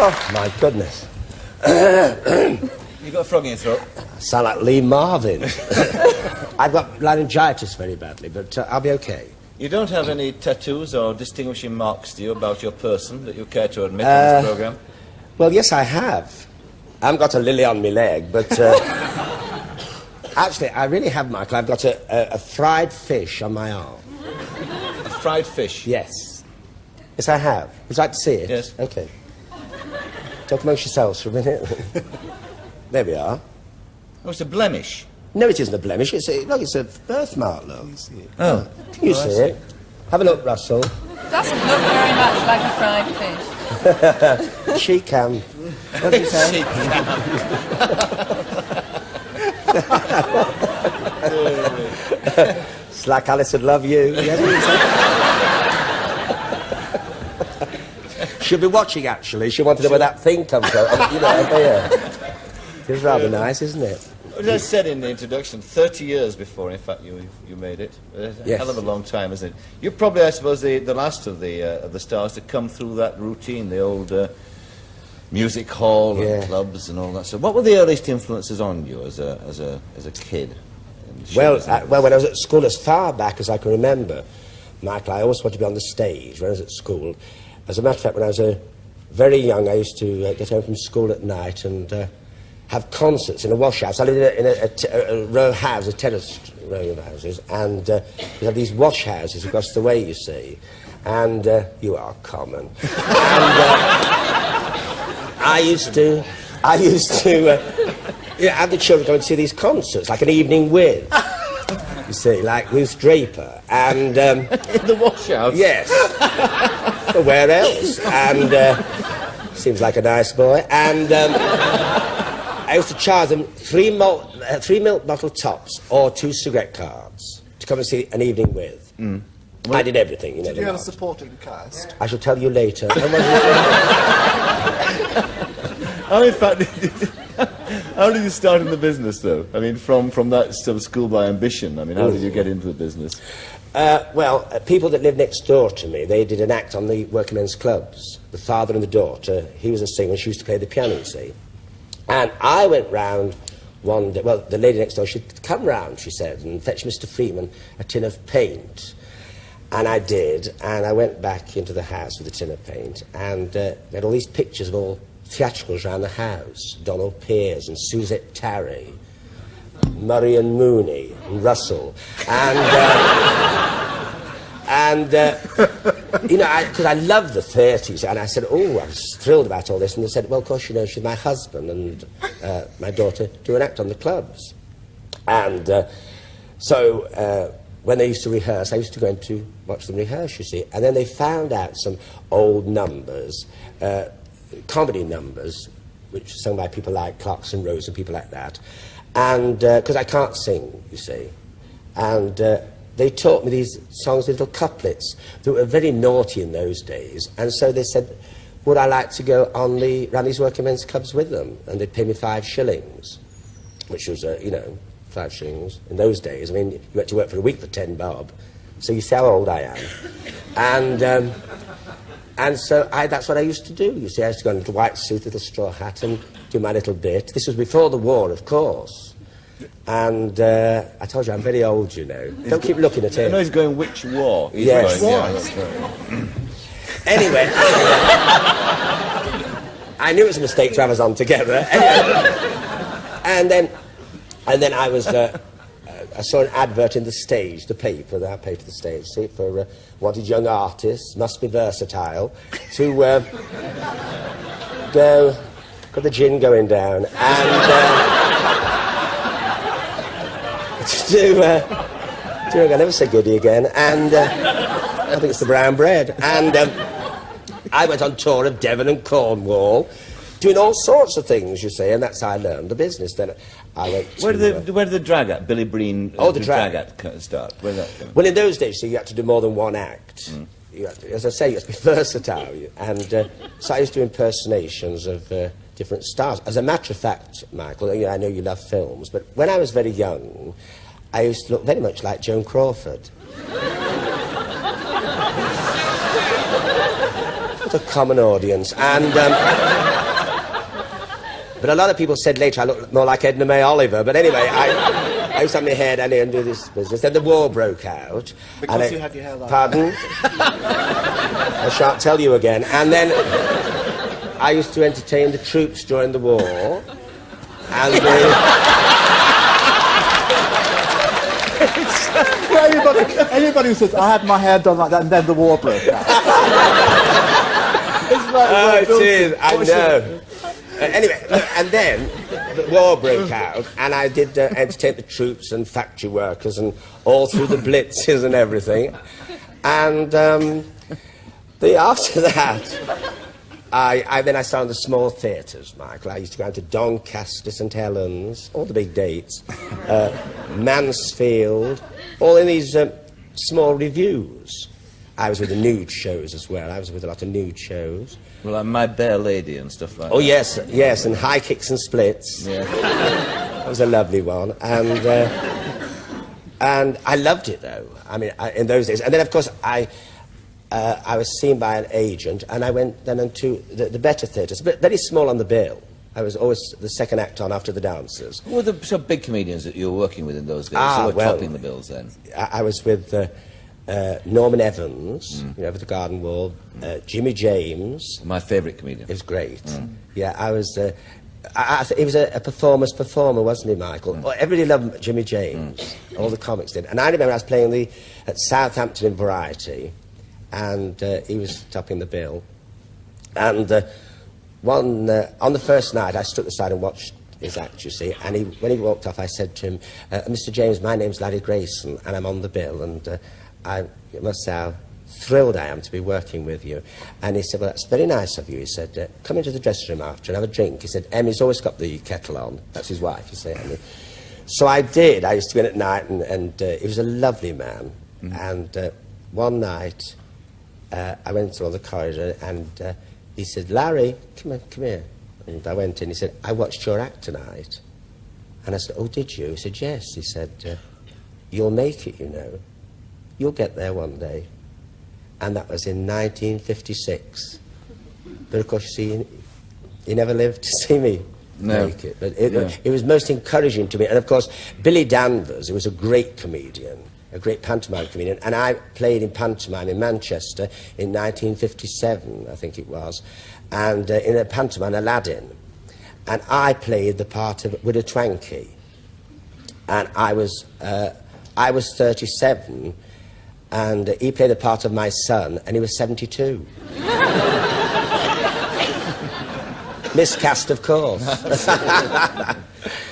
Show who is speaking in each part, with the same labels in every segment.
Speaker 1: Oh, my goodness.
Speaker 2: You got a frog in your throat?
Speaker 1: I sound like Lee Marvin. I've got laryngitis very badly, but I'll be okay.
Speaker 2: You don't have any tattoos or distinguishing marks, do you, about your person that you care to admit in this programme?
Speaker 1: Well, yes, I have. I haven't got a lily on my leg, but... actually, I really have, Michael. I've got a fried fish on my arm.
Speaker 2: A fried fish?
Speaker 1: Yes. Yes, I have. Would you like to see it?
Speaker 2: Yes.
Speaker 1: OK. Talk amongst yourselves for a minute. There we are.
Speaker 2: Oh, it's a blemish.
Speaker 1: No, it isn't a blemish. Look, it's a birthmark, look.
Speaker 2: Oh.
Speaker 1: Can you see it? Have a look, Russell.
Speaker 3: Doesn't look very much like a fried fish.
Speaker 1: She can. What did you say?
Speaker 2: She can.
Speaker 1: It's like Alice would love you. She'll be watching, actually. She wanted to know where that thing comes from. You know, here. It's rather nice, isn't it?
Speaker 2: As I said in the introduction, 30 years before, in fact, you made it. A
Speaker 1: Yes.
Speaker 2: hell of a long time, isn't it? You're probably, I suppose, the last of the stars to come through that routine, the old music hall and clubs and all that. So, what were the earliest influences on you as a kid?
Speaker 1: Well, when I was at school, as far back as I can remember, Michael, I always wanted to be on the stage when I was at school. As a matter of fact, when I was very young, I used to get home from school at night and have concerts in a wash house. I lived in a row house, a terrace row of houses, and we have these wash houses across the way, you see, and you are common. And I used to have the children go and see these concerts, like an evening with, you see, like Ruth Draper, and...
Speaker 2: in the wash house?
Speaker 1: Yes. Well, where else? And seems like a nice boy, and... I used to charge them three milk bottle tops or 2 cigarette cards to come and see an evening with.
Speaker 4: Mm.
Speaker 1: I did everything, you know.
Speaker 4: Did you have a supporting cast?
Speaker 1: I shall tell you later.
Speaker 2: Oh, in fact, how did you start in the business, though? I mean, from that sort of schoolboy ambition, I mean, how did you get into the business?
Speaker 1: People that lived next door to me, they did an act on the working men's clubs. The father and the daughter, he was a singer and she used to play the piano, you see. And I went round one day, well, the lady next door, she'd come round, she said, and fetch Mr. Freeman a tin of paint. And I did, and I went back into the house with a tin of paint, and they had all these pictures of all theatricals around the house. Donald Pearce and Suzette Tarry, Murray and Mooney, and Russell. And, you know, because I loved the 30s, and I said, oh, I was thrilled about all this. And they said, well, of course, you know, she's my husband and my daughter do an act on the clubs. And so when they used to rehearse, I used to go in to watch them rehearse, you see. And then they found out some old numbers, comedy numbers, which were sung by people like Clarkson Rose and people like that. And because I can't sing, you see. And... they taught me these songs with little couplets that were very naughty in those days. And so they said, would I like to go on round these working men's clubs with them? And they'd pay me 5 shillings, which was, you know, 5 shillings in those days. I mean, you went to work for a week for 10 bob. So you see how old I am. And so that's what I used to do. You see, I used to go in a little white suit, little straw hat, and do my little bit. This was before the war, of course. And I told you, I'm very old, you know. Don't keep looking at him.
Speaker 2: I know he's going, which war? He's
Speaker 1: yes.
Speaker 2: Going,
Speaker 1: Anyway, I knew it was a mistake to have us on together. Anyway, and then I was, I saw an advert in the Stage, the paper, the paper, the Stage, see, for wanted young artists, must be versatile, to go, got the gin going down, and... I never say goodie again, and I think it's the brown bread. And I went on tour of Devon and Cornwall, doing all sorts of things, you see, and that's how I learned the business. Then I went to...
Speaker 2: Where did the drag act, Billy Breen,
Speaker 1: the drag
Speaker 2: act start? Where did that go?
Speaker 1: Well, in those days, so you had to do more than one act. Mm. You had to, as I say, you had to be versatile. And so I used to do impersonations of different stars. As a matter of fact, Michael, I know you love films, but when I was very young, I used to look very much like Joan Crawford. sort of common audience. And but a lot of people said later I looked more like Edna May Oliver. But anyway, I used to have my hair down here and do this business. Then the war broke out.
Speaker 4: Because you had your hair like
Speaker 1: Pardon? I shan't tell you again. And then I used to entertain the troops during the war. And
Speaker 4: anybody who says, I had my hair done like that and then the war broke out. It's like,
Speaker 1: oh, it is, I know. Anyway, and then the war broke out, and I did entertain the troops and factory workers and all through the blitzes and everything. And after that, I started the small theatres, Michael. I used to go out to Doncaster, St Helens, all the big dates, Mansfield, all in these small revues. I was with the nude shows as well. I was with a lot of nude shows.
Speaker 2: Well, like My Bare Lady and stuff like that.
Speaker 1: Oh, yes, yes, and High Kicks and Splits.
Speaker 2: Yeah.
Speaker 1: That was a lovely one. And I loved it, though, I mean, in those days. And then, of course, I was seen by an agent, and I went then into the better theatres, but very small on the bill. I was always the second act on after the dancers.
Speaker 2: Who were the some big comedians that you were working with in those days? Who were topping the bills then?
Speaker 1: I was with Norman Evans, you know, with the Garden Wall, Jimmy James.
Speaker 2: My favourite comedian.
Speaker 1: It was great. Yeah, I was... he was a performer's performer, wasn't he, Michael? Well, everybody loved Jimmy James. All the comics did. And I remember I was playing at Southampton in Variety, and he was topping the bill. And on the first night, I stood aside and watched his act, you see, and when he walked off, I said to him, Mr. James, my name's Larry Grayson, and I'm on the bill, and I must say how thrilled I am to be working with you. And he said, well, that's very nice of you. He said, come into the dressing room after and have a drink. He said, Emmy's always got the kettle on. That's his wife, you see, Emmy. So I did. I used to go in at night, and he was a lovely man. And one night, I went through the corridor, and he said, Larry, come here. And I went in. He said, I watched your act tonight. And I said, oh, did you? He said, yes. He said, you'll make it, you know. You'll get there one day. And that was in 1956. But of course, you see, he never lived to see me make it. But it was most encouraging to me. And of course, Billy Danvers, who was a great comedian, a great pantomime comedian, and I played in pantomime in Manchester in 1957, I think it was, and in a pantomime, Aladdin. And I played the part of Widow Twankey. And I was 37, and he played the part of my son, and he was 72. Miscast, of course.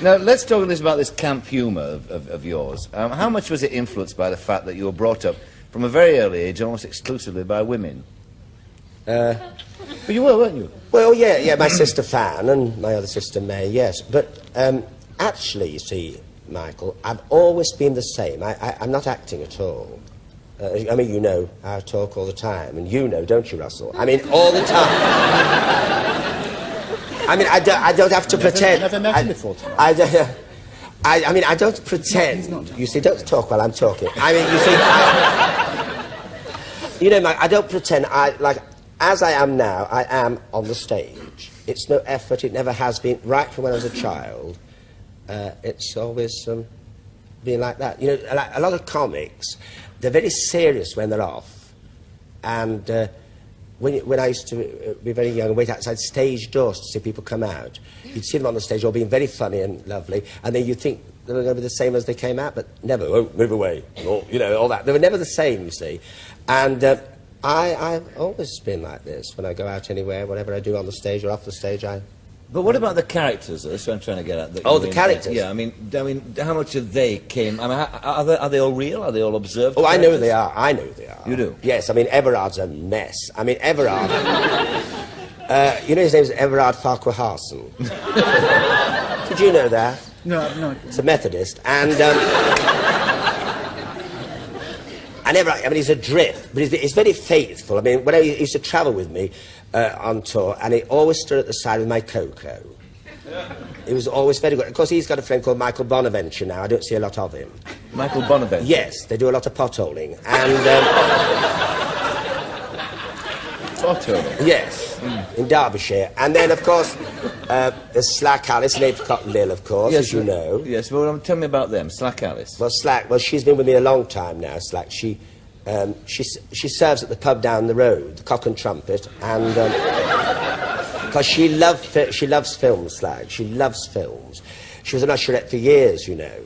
Speaker 2: Now, let's talk about this camp humour of yours. How much was it influenced by the fact that you were brought up from a very early age almost exclusively by women? But you were, weren't you?
Speaker 1: Well, yeah, my sister Fan and my other sister May, yes. But actually, you see, Michael, I've always been the same. I'm not acting at all. I mean, you know, I talk all the time, and you know, don't you, Russell? I mean, all the time. I mean, I don't have to pretend.
Speaker 4: Never met him before tonight.
Speaker 1: I mean, I don't pretend. You see, don't talk while I'm talking. I mean, you see, you know, Mike, I don't pretend. As I am now, I am on the stage. It's no effort. It never has been. Right from when I was a child, it's always been like that. You know, a lot of comics, they're very serious when they're off, and when I used to be very young and wait outside stage doors to see people come out, you'd see them on the stage all being very funny and lovely, and then you'd think they were going to be the same as they came out, but never. Oh, move away, or, you know, all that. They were never the same, you see, and. I've always been like this. When I go out anywhere, whatever I do on the stage or off the stage,
Speaker 2: But what about the characters? That's what I'm trying to get at.
Speaker 1: Oh, the characters?
Speaker 2: Yeah, I mean, how much of they came... I mean, are they all real? Are they all observed?
Speaker 1: Oh, characters? I know they are. I know they are.
Speaker 2: You do?
Speaker 1: Yes, I mean, Everard's a mess. I mean, Everard... you know his name's Everard Farquharson. Did you know that?
Speaker 4: No, no.
Speaker 1: It's a Methodist, and Everard, I mean, he's a drip, but he's very faithful. I mean, when he used to travel with me on tour, and he always stood at the side with my cocoa. He was always very good. Of course, he's got a friend called Michael Bonaventure now. I don't see a lot of him.
Speaker 2: Michael Bonaventure?
Speaker 1: Yes, they do a lot of potholing. And
Speaker 2: Bottle.
Speaker 1: Yes, in Derbyshire. And then, of course, there's Slack Alice and Apricot Lil, of course, as you know.
Speaker 2: Yes, well, tell me about them. Slack Alice.
Speaker 1: Well, she's been with me a long time now, Slack. She serves at the pub down the road, the Cock and Trumpet, and because she loves films, Slack. She loves films. She was an usherette for years, you know.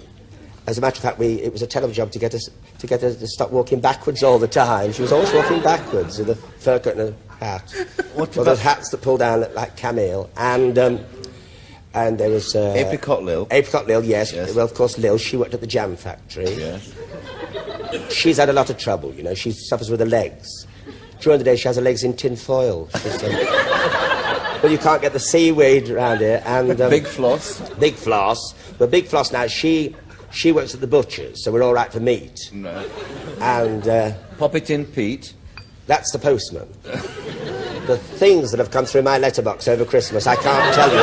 Speaker 1: As a matter of fact, it was a terrible job to get her to stop walking backwards all the time. She was always walking backwards with a fur coat and a hat. What about those hats that pull down like Camille? And there was
Speaker 2: Apricot Lil.
Speaker 1: Apricot Lil, yes. Well, of course, Lil. She worked at the jam factory.
Speaker 2: Yes.
Speaker 1: She's had a lot of trouble, you know. She suffers with her legs. During the day, she has her legs in tin foil. But you can't get the seaweed around here. And
Speaker 2: Big Floss.
Speaker 1: Big Floss. But Big Floss now, she works at the butcher's, so we're all right for meat.
Speaker 2: No.
Speaker 1: And
Speaker 2: Pop it in, Pete.
Speaker 1: that's the postman. The things that have come through my letterbox over Christmas, I can't tell you.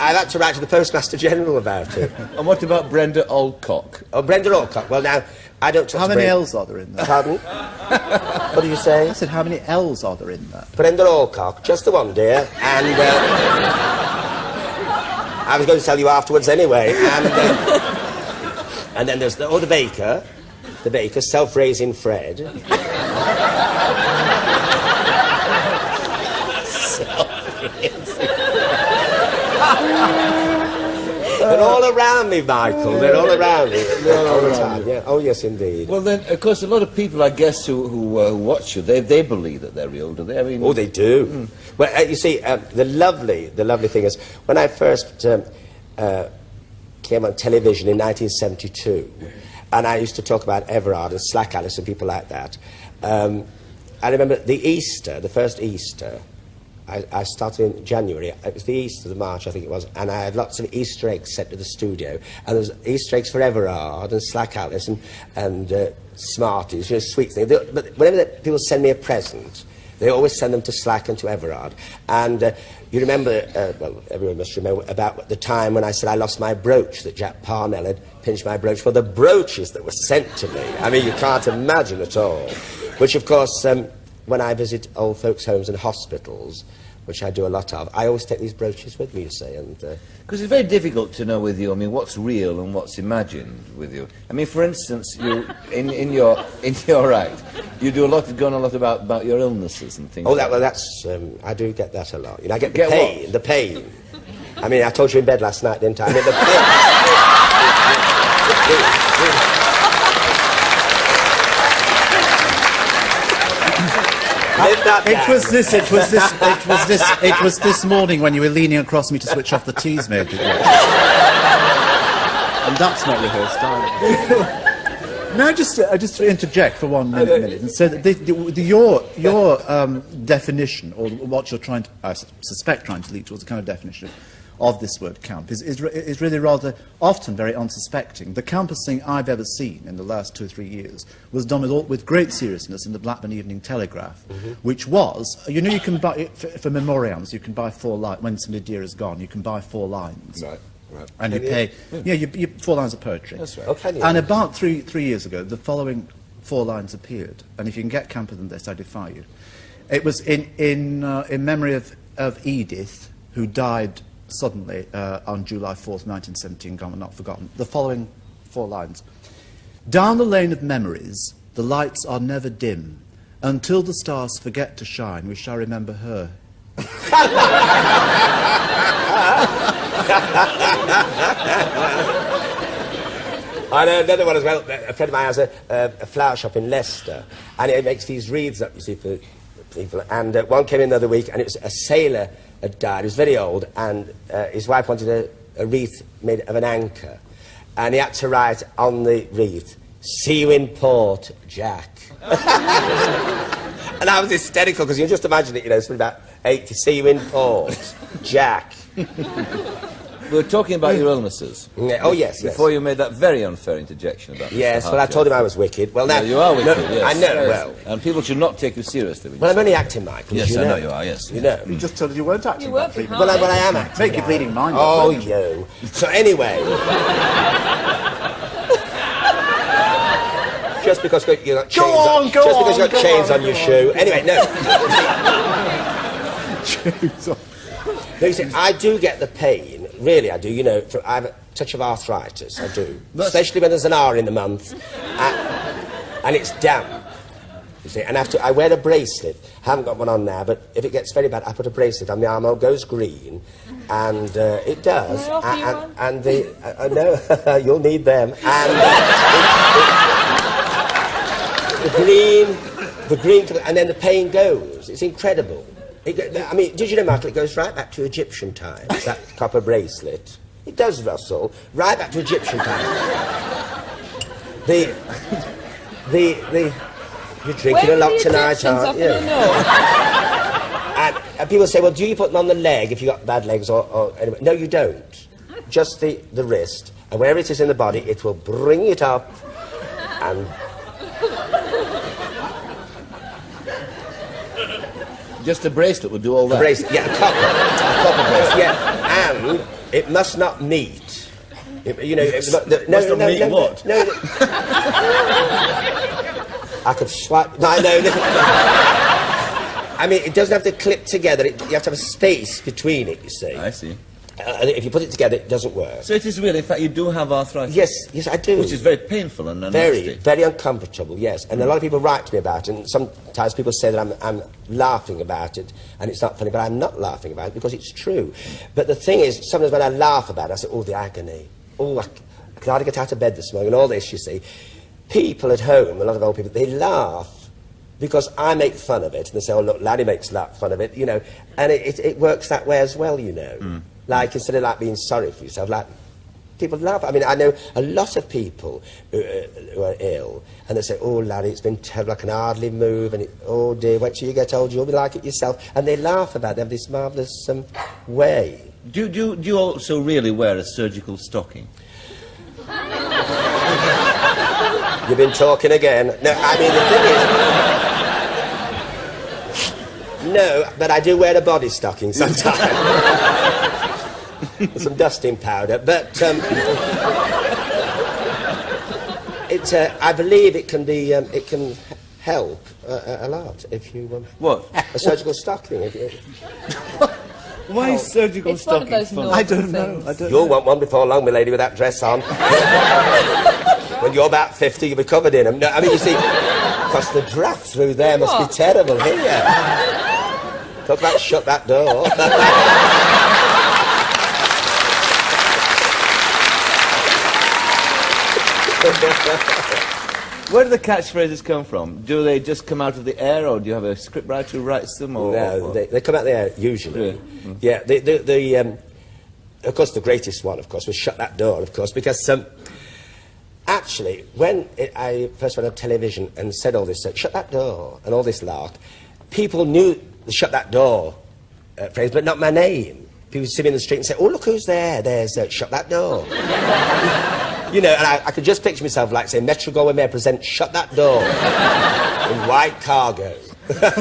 Speaker 1: I've had to write to the Postmaster General about it.
Speaker 2: And what about Brenda Alcock?
Speaker 1: Oh, Brenda Alcock. Well, now, I don't talk
Speaker 4: How
Speaker 1: to
Speaker 4: many
Speaker 1: Brenda.
Speaker 4: L's are there in that?
Speaker 1: Pardon? What did you say?
Speaker 4: I said, how many L's are there in that?
Speaker 1: Brenda Alcock, just the one, dear. And I was going to tell you afterwards anyway. And then there's the baker, self-raising Fred. They're all around me, Michael. They're all around me. All the time. Yeah. Oh, yes, indeed.
Speaker 2: Well, then, of course, a lot of people, I guess, who watch you, they believe that they're real, do they? I mean,
Speaker 1: oh, they do. Well, you see, the lovely thing is, when I first came on television in 1972, and I used to talk about Everard and Slack Alice and people like that, I remember the first Easter, I started in January. It was the Easter, the March, I think it was, and I had lots of Easter eggs sent to the studio, and there was Easter eggs for Everard and Slack Alice and Smarties, you know, sweet things. But whenever people send me a present, they always send them to Slack and to Everard. And you remember, well, everyone must remember, about the time when I said I lost my brooch, that Jack Parnell had pinched my brooch. Well, the brooches that were sent to me, I mean, you can't imagine at all. Which, of course, when I visit old folks' homes and hospitals, which I do a lot of, I always take these brooches with me, you see, and...
Speaker 2: Because it's very difficult to know with you, I mean, what's real and what's imagined with you. I mean, for instance, you, in your act, you do go on a lot about your illnesses and things.
Speaker 1: Oh,
Speaker 2: like
Speaker 1: well, that's... I do get that a lot. You know, I get
Speaker 2: Get
Speaker 1: pain,
Speaker 2: what?
Speaker 1: the pain. I mean, I told you in bed last night, didn't I? I mean, the pain.
Speaker 4: It was this morning when you were leaning across me to switch off the teas, maybe. And that's not rehearsed either. No, just to interject for 1 minute and say that your definition, or what you're trying to, I suspect, trying to lead towards, a kind of definition of this word camp is really rather often very unsuspecting. The campest thing I've ever seen in the last 2 or 3 years was done with great seriousness in the Blackburn Evening Telegraph, which was, you know, you can buy, for memoriams, you can buy 4 lines, when somebody dear is gone, you can buy 4 lines.
Speaker 2: Right. Right.
Speaker 4: And you pay, you 4 lines of poetry.
Speaker 2: That's right.
Speaker 1: Okay,
Speaker 4: And about three years ago, the following 4 lines appeared, and if you can get camper than this, I defy you. It was in memory of Edith, who died suddenly on July 4th, 1917, gone and not forgotten. The following 4 lines. Down the lane of memories, the lights are never dim. Until the stars forget to shine, we shall remember her.
Speaker 1: I know another one as well. A friend of mine has a flower shop in Leicester, and it makes these wreaths up, you see, for people. And one came in the other week, and it was a sailor had died. He was very old, and his wife wanted a wreath made of an anchor, and he had to write on the wreath, "See you in port, Jack." And I was hysterical, because you just imagine it, you know, it's about 80, "See you in port, Jack."
Speaker 2: We were talking about your illnesses.
Speaker 1: Yeah, oh, yes,
Speaker 2: Before you made that very unfair interjection about
Speaker 1: Yes,
Speaker 2: Mr.
Speaker 1: well, I
Speaker 2: Harty.
Speaker 1: told him I was wicked. Well, now...
Speaker 2: Yeah, you are wicked,
Speaker 1: no,
Speaker 2: yes.
Speaker 1: I know,
Speaker 2: Yes.
Speaker 1: well...
Speaker 2: And people should not take you seriously.
Speaker 1: Well, I'm only acting, Michael,
Speaker 2: Yes,
Speaker 1: you
Speaker 2: I
Speaker 1: know.
Speaker 2: know you are, yes.
Speaker 1: You know.
Speaker 4: You just told us you weren't acting.
Speaker 3: You were
Speaker 4: about 3
Speaker 3: behind.
Speaker 4: minutes.
Speaker 1: Well, I am acting.
Speaker 4: Make your bleeding mind
Speaker 1: Oh,
Speaker 4: up,
Speaker 1: you. So, anyway... Just because you got chains
Speaker 4: on, go
Speaker 1: just because
Speaker 4: on,
Speaker 1: you got chains on your shoe. Anyway, no.
Speaker 4: Chains on.
Speaker 1: No, you see, I do get the pain. Really, I do. You know, I have a touch of arthritis. I do, especially when there's an hour in the month, and it's damp. You see, and I wear a bracelet. I haven't got one on now, but if it gets very bad, I put a bracelet on. My arm it goes green, and it does.
Speaker 3: Can I offer you one?
Speaker 1: And no, you'll need them. And the green, and then the pain goes. It's incredible. I mean, did you know, Michael? It goes right back to Egyptian times. That copper bracelet. It does, Russell. Right back to Egyptian times. You're drinking a lot tonight, aren't you? And people say, well, do you put them on the leg if you've got bad legs or anyway? No, you don't. Just the wrist. And wherever it is in the body, it will bring it up and...
Speaker 2: Just a bracelet would do all that?
Speaker 1: A bracelet, yeah, a copper bracelet, yeah. And it must not meet. You know... No. I could swipe... No, I mean, it doesn't have to clip together. You have to have a space between it, you see.
Speaker 2: I see.
Speaker 1: And if you put it together, it doesn't work.
Speaker 2: So it is really, in fact, you do have arthritis?
Speaker 1: Yes, I do.
Speaker 2: Which is very painful and
Speaker 1: very, very uncomfortable, yes. And a lot of people write to me about it, and sometimes people say that I'm laughing about it, and it's not funny, but I'm not laughing about it because it's true. But the thing is, sometimes when I laugh about it, I say, oh, the agony. Oh, I could hardly get out of bed this morning, and all this, you see. People at home, a lot of old people, they laugh because I make fun of it, and they say, oh, look, Larry makes fun of it, you know, and it works that way as well, you know. Like, instead of, like, being sorry for yourself, like, people laugh. I mean, I know a lot of people who are ill, and they say, oh, Larry, it's been terrible, I can hardly move, and oh, dear, wait till you get old, you'll be like it yourself. And they laugh about it, they have this marvellous way.
Speaker 2: Do you also really wear a surgical stocking?
Speaker 1: You've been talking again. No, I mean, the thing is... No, but I do wear a body stocking sometimes. Some dusting powder, but... I believe it can be... it can help a lot if you...
Speaker 2: What?
Speaker 1: A surgical stocking. If you,
Speaker 2: Why surgical
Speaker 3: it's one of
Speaker 2: stockings?
Speaker 3: those
Speaker 4: I don't know.
Speaker 1: You'll want one before long, my lady, with that dress on. When you're about 50, you'll be covered in them. No, I mean, you see, because the draft through there must be terrible here. Talk about shut that door.
Speaker 2: Where do the catchphrases come from? Do they just come out of the air, or do you have a scriptwriter who writes them? Or,
Speaker 1: no, they come out the air, usually. Yeah, of course, the greatest one, of course, was Shut That Door, of course, because... actually, when I first went on television and said all this, shut that door, and all this lark, people knew the shut that door phrase, but not my name. People would see me in the street and say, oh, look who's there, there's shut that door. You know, and I could just picture myself like saying, Metro Goldwyn Mayer presents Shut That Door in white cargo. But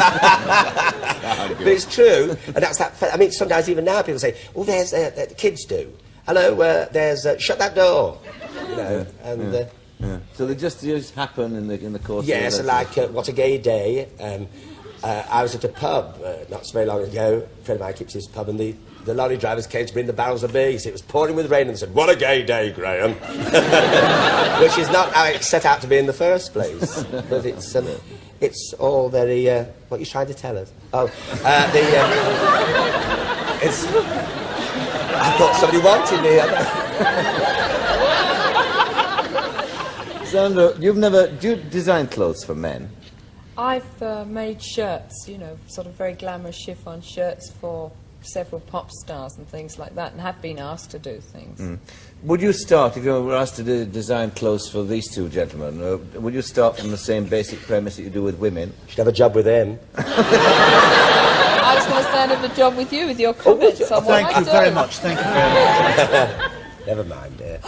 Speaker 1: it's true, and that's that. I mean, sometimes even now people say, oh, there's, the kids do. Hello, there's, shut that door. You know, and...
Speaker 2: So they just happen in the course
Speaker 1: yes,
Speaker 2: of...
Speaker 1: Yes, like, What a Gay Day. I was at a pub not so very long ago. A friend of mine keeps his pub, and the lorry drivers came to bring the barrels of beers. It was pouring with rain, and they said, what a gay day, Graham. Which is not how it's set out to be in the first place. But it's all very... what are you trying to tell us? Oh, it's... I thought somebody wanted me.
Speaker 2: Zandra, do you design clothes for men?
Speaker 3: I've made shirts, you know, sort of very glamorous chiffon shirts for several pop stars and things like that, and have been asked to do things.
Speaker 2: Would you start, if you were asked to design clothes for these two gentlemen, would you start from the same basic premise that you do with women?
Speaker 1: You should have a job with them.
Speaker 3: I was going to say I'd have a job with you, with your comments on what I do.
Speaker 4: Thank you very much, thank you very much.
Speaker 1: Never mind, dear.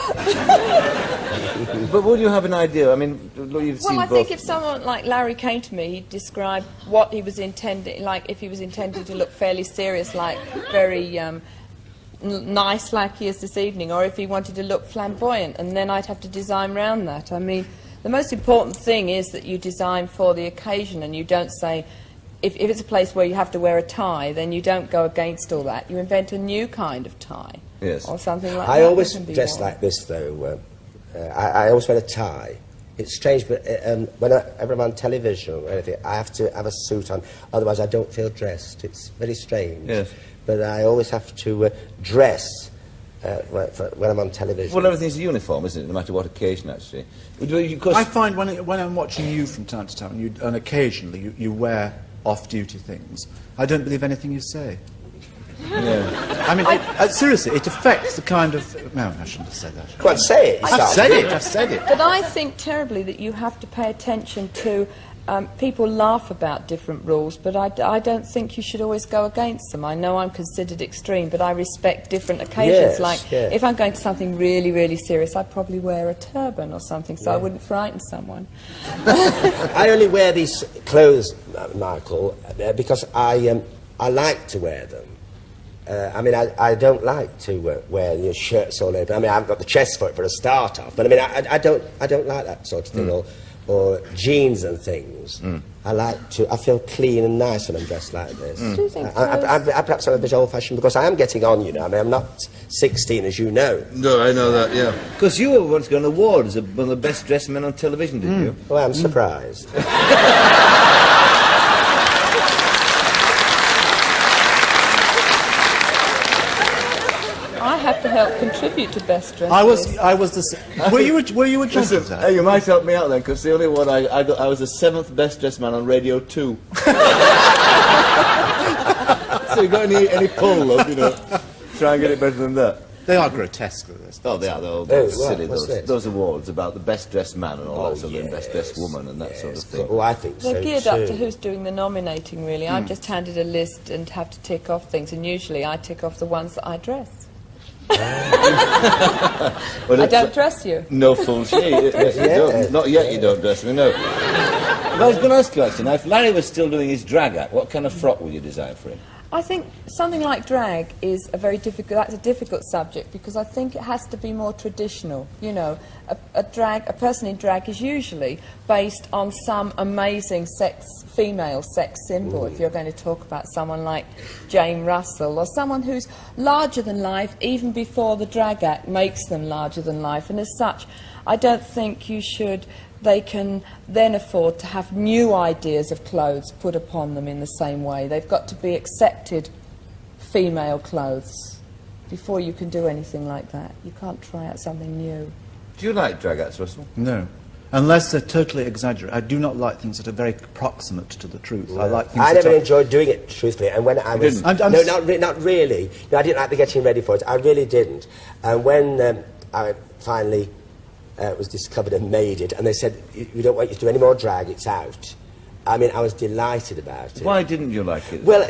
Speaker 2: But would you have an idea? I mean, you've seen
Speaker 3: I
Speaker 2: both...
Speaker 3: think if someone like Larry came to me, he'd describe what he was intending, like if he was intending to look fairly serious, like very nice like he is this evening, or if he wanted to look flamboyant, and then I'd have to design around that. I mean, The most important thing is that you design for the occasion, and you don't say, if it's a place where you have to wear a tie, then you don't go against all that. You invent a new kind of tie.
Speaker 2: Yes.
Speaker 3: Or something like that.
Speaker 1: I always
Speaker 3: that can be
Speaker 1: dress
Speaker 3: worn.
Speaker 1: like this, though. I always wear a tie. It's strange, but whenever I'm on television or anything, I have to have a suit on, otherwise I don't feel dressed. It's very strange.
Speaker 2: Yes.
Speaker 1: But I always have to dress when I'm on television.
Speaker 2: Well, everything's a uniform, isn't it, no matter what occasion, actually?
Speaker 4: I find when I'm watching you from time to time, and occasionally you wear off-duty things, I don't believe anything you say.
Speaker 2: Yeah.
Speaker 4: I mean, seriously, it affects the kind of... No, I shouldn't have said that.
Speaker 1: Go on, say it.
Speaker 4: I've said it.
Speaker 3: But I think terribly that you have to pay attention to... people laugh about different rules, but I don't think you should always go against them. I know I'm considered extreme, but I respect different occasions. If I'm going to something really, really serious, I'd probably wear a turban or something, so I wouldn't frighten someone.
Speaker 1: I only wear these clothes, Michael, because I like to wear them. I mean, I don't like to wear shirts all over. I mean, I haven't got the chest for it for a start off, but I mean, I don't like that sort of thing. Or jeans and things. I feel clean and nice when I'm dressed like this.
Speaker 3: Do you think
Speaker 1: perhaps I'm a bit old-fashioned because I am getting on, you know. I mean, I'm not 16, as you know.
Speaker 2: No, I know that, yeah. Because you were once got an award as one of the best dressed men on television, didn't you?
Speaker 1: Well, I'm surprised.
Speaker 3: I have to help contribute to best dressed.
Speaker 4: I was the... Were you a judge of that?
Speaker 2: Hey, you might help me out then, because the only one I got, I was the 7th best dressed man on Radio 2. So you got any pull, love, you know? Try and get it better than that.
Speaker 4: They are grotesque with this.
Speaker 2: Oh, they are. They're silly,
Speaker 1: what's this?
Speaker 2: those awards about the best dressed man and all that sort of thing, best dressed woman and that sort of thing.
Speaker 1: Oh, I think so,
Speaker 3: They're geared
Speaker 1: too.
Speaker 3: up to who's doing the nominating, really. I'm just handed a list and have to tick off things, and usually I tick off the ones that I dress. I don't dress you.
Speaker 2: No full shade. Yes, you don't. Not yet you don't dress me, no. But I was going to ask you, actually, now, if Larry was still doing his drag act, what kind of frock would you design for him?
Speaker 3: I think something like drag is a very difficult, that's a difficult subject, because I think it has to be more traditional. You know, a person in drag is usually based on some amazing female sex symbol. If you're going to talk about someone like Jane Russell, or someone who's larger than life even before the drag act makes them larger than life, and as such, I don't think they can then afford to have new ideas of clothes put upon them in the same way. They've got to be accepted female clothes before you can do anything like that. You can't try out something new.
Speaker 2: Do you like drag acts, Russell?
Speaker 4: No. Unless they're totally exaggerated. I do not like things that are very proximate to the truth.
Speaker 1: Yeah.
Speaker 4: I like things
Speaker 1: I
Speaker 4: that
Speaker 1: never
Speaker 4: are...
Speaker 1: enjoyed doing it, truthfully, and when I was... No, not really. No, I didn't like the getting ready for it. I really didn't. And when I finally... was discovered and made it, and they said, we don't want you to do any more drag, it's out. I mean, I was delighted about it.
Speaker 2: Why didn't you like it?
Speaker 1: Well,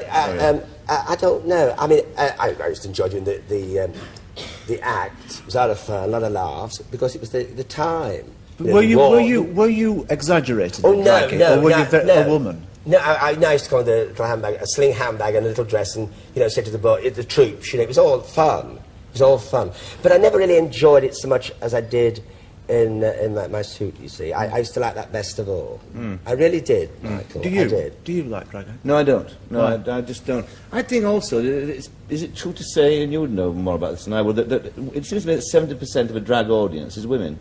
Speaker 1: I don't know. I mean, I used to enjoy doing the act. It was a lot of fun, a lot of laughs, because it was the time.
Speaker 4: Were you exaggerated?
Speaker 1: Oh,
Speaker 4: in
Speaker 1: no,
Speaker 4: dragging,
Speaker 1: no,
Speaker 4: or were
Speaker 1: no,
Speaker 4: you
Speaker 1: no.
Speaker 4: a woman?
Speaker 1: No, I used to go on the little handbag, a sling handbag and a little dress, and, you know, said to the troops, you know, it was all fun. It was all fun. But I never really enjoyed it so much as I did in my suit, you see. I used to like that best of all. I really did, Michael.
Speaker 4: Do you?
Speaker 1: I did.
Speaker 4: Do you like drag?
Speaker 2: No, I don't. No, I just don't. I think also, is it true to say, and you would know more about this than I would, that it seems to me that 70% of a drag audience is women.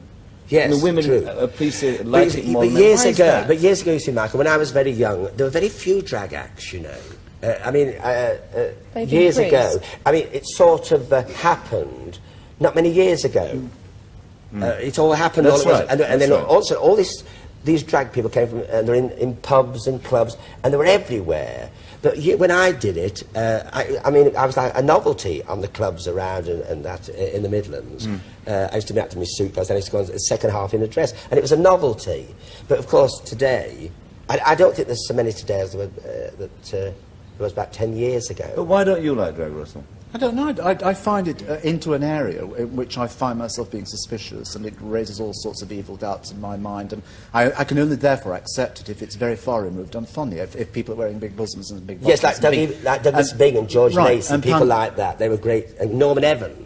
Speaker 1: Yes,
Speaker 2: and the women
Speaker 1: true.
Speaker 2: appreciate it, like it more
Speaker 1: but
Speaker 2: than
Speaker 1: years
Speaker 2: men.
Speaker 1: ago, you see, Michael, when I was very young, there were very few drag acts, you know. Years ago. I mean, it sort of happened not many years ago. It all happened
Speaker 2: That's
Speaker 1: all at
Speaker 2: right.
Speaker 1: once. And then
Speaker 2: That's right.
Speaker 1: also all these drag people came from, and they're in pubs and clubs, and they were everywhere. But when I did it, I mean, I was like a novelty on the clubs around and that in the Midlands. I used to be out in my suit, then I used to go on the second half in a dress, and it was a novelty. But of course, today, I don't think there's so many today as there was about 10 years ago.
Speaker 2: But why don't you like drag, Russell?
Speaker 4: I don't know. I find it into an area in which I find myself being suspicious, and it raises all sorts of evil doubts in my mind. And I can only therefore accept it if it's very far removed and funny. If people are wearing big bosoms and big
Speaker 1: Yes,
Speaker 4: bottoms
Speaker 1: like Douglas Bing and George Lacey, people
Speaker 4: and
Speaker 1: like that. They were great. And Norman Evans.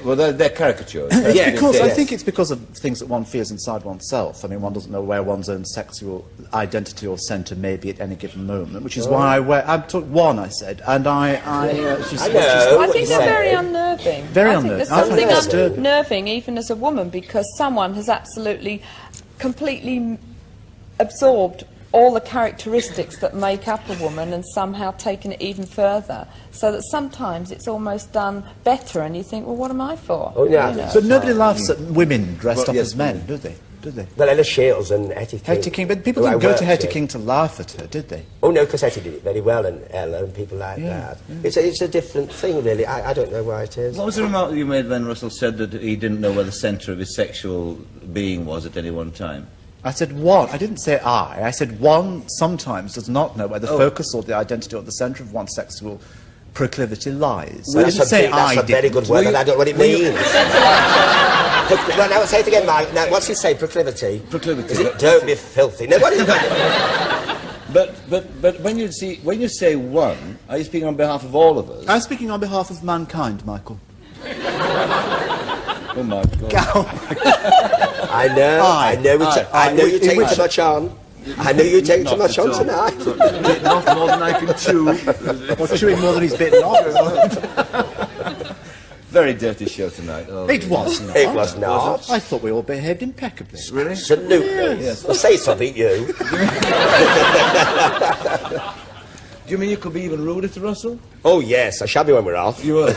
Speaker 2: Well, they're caricatures.
Speaker 1: Yeah,
Speaker 4: Because I
Speaker 1: yes.
Speaker 4: think it's because of things that one feels inside oneself. I mean, one doesn't know where one's own sexual identity or centre may be at any given moment, which is why I wear. I took one, I said, and she's,
Speaker 1: I know.
Speaker 3: I
Speaker 1: what
Speaker 3: think
Speaker 1: you
Speaker 3: they're
Speaker 1: say.
Speaker 3: very unnerving.
Speaker 4: Very
Speaker 3: I think
Speaker 4: unnerving.
Speaker 3: there's
Speaker 4: I find
Speaker 3: something
Speaker 4: it disturbing.
Speaker 3: unnerving even as a woman because someone has absolutely, completely absorbed all the characteristics that make up a woman and somehow taken it even further, so that sometimes it's almost done better and you think, well, what am I for?
Speaker 1: Oh, yeah.
Speaker 3: You know?
Speaker 4: But nobody laughs at women dressed
Speaker 2: Well,
Speaker 4: up
Speaker 2: yes,
Speaker 4: as men, do they? Do they?
Speaker 1: Well, Ella Shields and Hetty King.
Speaker 4: Hetty King, but people
Speaker 1: who I
Speaker 4: didn't go to
Speaker 1: worked
Speaker 4: Hetty
Speaker 1: with.
Speaker 4: King to laugh at her, did they?
Speaker 1: Oh, no, because Hetty did it very well, and Ella and people like that. It's a different thing, really. I don't know why it is.
Speaker 2: What was the remark that you made when Russell said that he didn't know where the centre of his sexual being was at any one time?
Speaker 4: I said one. I didn't say I said one sometimes does not know where the focus or the identity or the centre of one's sexual proclivity lies. I didn't say I
Speaker 1: That's a very good word, and I don't know what it means. Well, now, say it again, Mike. Now, what's he say? Proclivity?
Speaker 2: Proclivity.
Speaker 1: Is it, don't be filthy. No, what is it?
Speaker 2: But when you say one, are you speaking on behalf of all of us?
Speaker 4: I'm speaking on behalf of mankind, Michael.
Speaker 2: Oh my God!
Speaker 1: I know you take too much on. I know you take too
Speaker 2: Not
Speaker 1: much
Speaker 2: at
Speaker 1: on
Speaker 2: all.
Speaker 1: tonight.
Speaker 2: Bitten off more than I can chew.
Speaker 4: Or chewing more than he's bitten off.
Speaker 2: Very dirty show tonight. Oh,
Speaker 4: It was not.
Speaker 1: It was not.
Speaker 4: I thought we all behaved impeccably.
Speaker 2: Really?
Speaker 1: Absolutely.
Speaker 2: Yes.
Speaker 1: Well, say something, you.
Speaker 2: Do you mean you could be even ruder to Russell?
Speaker 1: Oh, yes, I shall be when we're off.
Speaker 2: You will.